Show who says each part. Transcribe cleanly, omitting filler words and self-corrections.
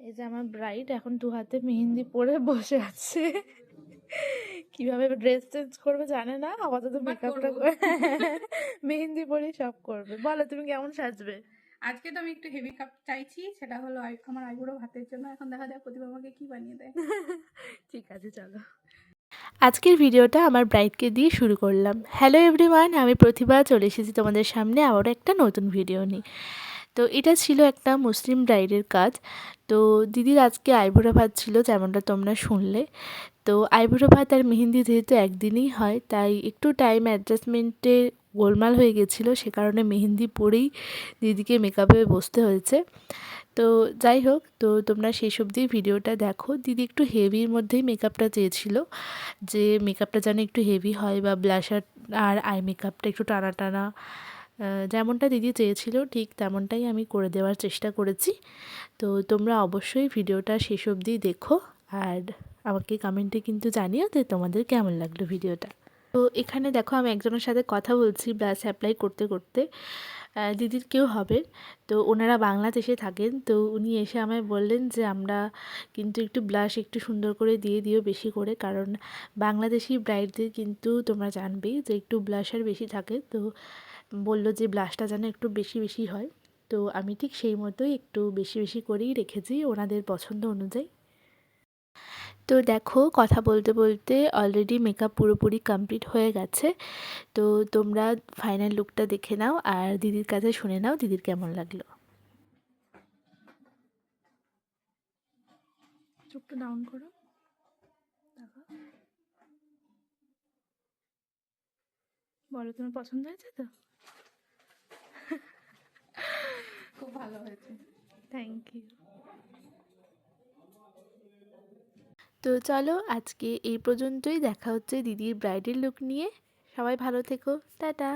Speaker 1: এই যে আমার ব্রাইড এখন 2 হাতে মেহেন্দি পরে বসে আছে। কিভাবে ড্রেস চেঞ্জ করবে জানে না, আপাতত মেকআপটা করে মেহেন্দি পরেই সব করবে। বলো তুমি কেমন সাজবে?
Speaker 2: আজকে তো আমি একটু হেভি কাপ চাইছি, সেটা হলো আমার আইবুড়ো ভাতের জন্য। এখন দেখা যাক প্রতিভা আমাকে কি বানিয়ে দেয়।
Speaker 1: ঠিক আছে, চলো।
Speaker 3: আজকের ভিডিওটা আমার ব্রাইডকে দিয়ে শুরু করলাম। হ্যালো এভরিওয়ান, আমি প্রতিভা চলে এসেছি তোমাদের সামনে আবারও একটা নতুন ভিডিও নিয়ে। তো এটা ছিল একটা মুসলিম ব্রাইডের কাজ। তো দিদির আজকে আইবুড়ো ভাত ছিল, যেমনটা তোমরা শুনলে। তো আইবুড়ো ভাত আর মেহেন্দি যেহেতু একদিনই হয়, তাই একটু টাইম অ্যাডজাস্টমেন্টে গোলমাল হয়ে গেছিলো, সে কারণে মেহেন্দি পরেই দিদিকে মেকআপে বসতে হয়েছে। তো যাই হোক, তো তোমরা শেষ অবধি ভিডিওটা দেখো। দিদি একটু হেভির মধ্যেই মেকআপটা চেয়েছিল, যে মেকআপটা যেন একটু হেভি হয় বা ব্লাশার আর আই মেকআপটা একটু টানা টানা, যেমনটা দিদি চেয়েছিল ঠিক তেমনটাই আমি করে দেওয়ার চেষ্টা করেছি। তো তোমরা অবশ্যই ভিডিওটা শেষ অবধি দেখো, আর আমাকে কমেন্টে কিন্তু জানিও যে তোমাদের কেমন লাগলো ভিডিওটা। তো এখানে দেখো আমি একজনের সাথে কথা বলছি ব্লাশ অ্যাপ্লাই করতে করতে। দিদির কেউ হবে, তো ওনারা বাংলাদেশে থাকেন। তো উনি এসে আমায় বললেন যে আমরা কিন্তু একটু ব্লাশ একটু সুন্দর করে দিয়ে দিও, বেশি করে, কারণ বাংলাদেশি ব্রাইডদের কিন্তু তোমরা জানবেই যে একটু ব্লাশার বেশি থাকে। তো বললো যে ব্লাশটা যেন একটু বেশি বেশি হয়। তো আমি ঠিক সেই মতোই একটু বেশি বেশি করেই রেখেছি ওনাদের পছন্দ অনুযায়ী। তো দেখো, কথা বলতে বলতে অলরেডি মেকআপ পুরোপুরি কমপ্লিট হয়ে গেছে। তো তোমরা ফাইনাল লুকটা দেখে নাও আর দিদির কাছে শুনে নাও দিদির কেমন লাগলো।
Speaker 1: চোখটা ডাউন করো, দেখো। বলো তোমার পছন্দ হয়েছে তো?
Speaker 2: খুব ভালো হয়েছে।
Speaker 1: Thank you.
Speaker 3: তো চলো, আজকে এই পর্যন্তই। দেখা হচ্ছে দিদির ব্রাইডাল লুক নিয়ে। সবাই ভালো থেকো, টাটা।